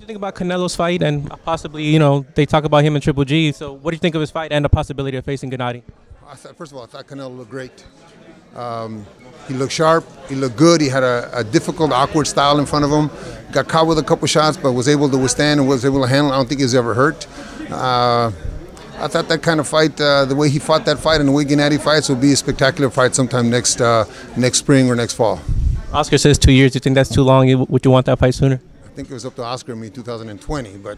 you think about Canelo's fight and possibly, you know, they talk about him in Triple G. So what do you think of his fight and the possibility of facing Gennady? First of all, I thought Canelo looked great. He looked sharp. He looked good. He had a difficult, awkward style in front of him. Got caught with a couple shots, but was able to withstand and was able to handle. I don't think he was ever hurt. I thought that kind of fight, the way he fought that fight and the way Gennady fights, will be a spectacular fight sometime next spring or next fall. Oscar says 2 years. Do you think that's too long? Would you want that fight sooner? I think it was up to Oscar and me in 2020, but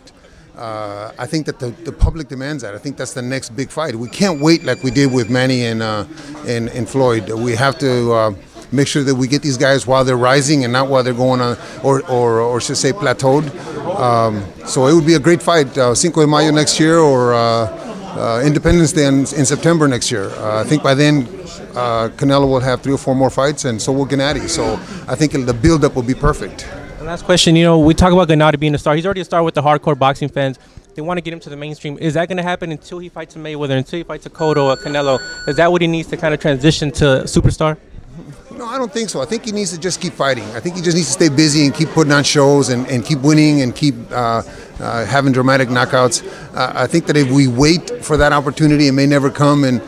I think that the public demands that. I think that's the next big fight. We can't wait like we did with Manny and Floyd. We have to make sure that we get these guys while they're rising and not while they're going on, or should say plateaued. So it would be a great fight, Cinco de Mayo next year or Independence Day in September next year. I think by then Canelo will have 3 or 4 more fights, and so will Gennady. So I think the build-up will be perfect. And last question, you know, we talk about Gennady being a star. He's already a star with the hardcore boxing fans. They want to get him to the mainstream. Is that going to happen until he fights a Mayweather, until he fights a Cotto, a Canelo? Is that what he needs to kind of transition to superstar? No, I don't think so. I think he needs to just keep fighting. I think he just needs to stay busy and keep putting on shows and keep winning and keep having dramatic knockouts. I think that if we wait for that opportunity, it may never come, and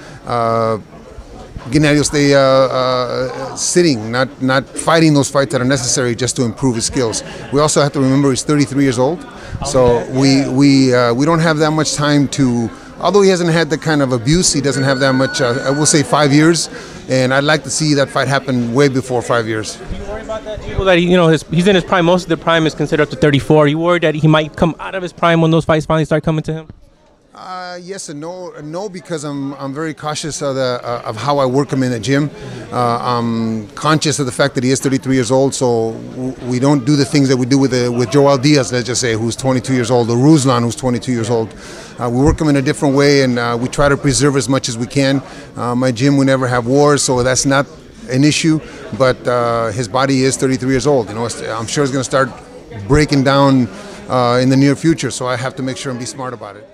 Gennady will stay sitting, not fighting those fights that are necessary just to improve his skills. We also have to remember he's 33 years old, so we don't have that much time to. Although he hasn't had the kind of abuse, he doesn't have that much. I will say 5 years, and I'd like to see that fight happen way before 5 years. Do you worry about that? People that he's in his prime. Most of the prime is considered up to 34. Are you worried that he might come out of his prime when those fights finally start coming to him? Yes and no. No, because I'm very cautious of how I work him in the gym. I'm conscious of the fact that he is 33 years old, so we don't do the things that we do with Joel Diaz, let's just say, who's 22 years old, or Ruslan, who's 22 years old. We work him in a different way, and we try to preserve as much as we can. My gym, we never have wars, so that's not an issue. But his body is 33 years old. You know, I'm sure it's going to start breaking down in the near future. So I have to make sure and be smart about it.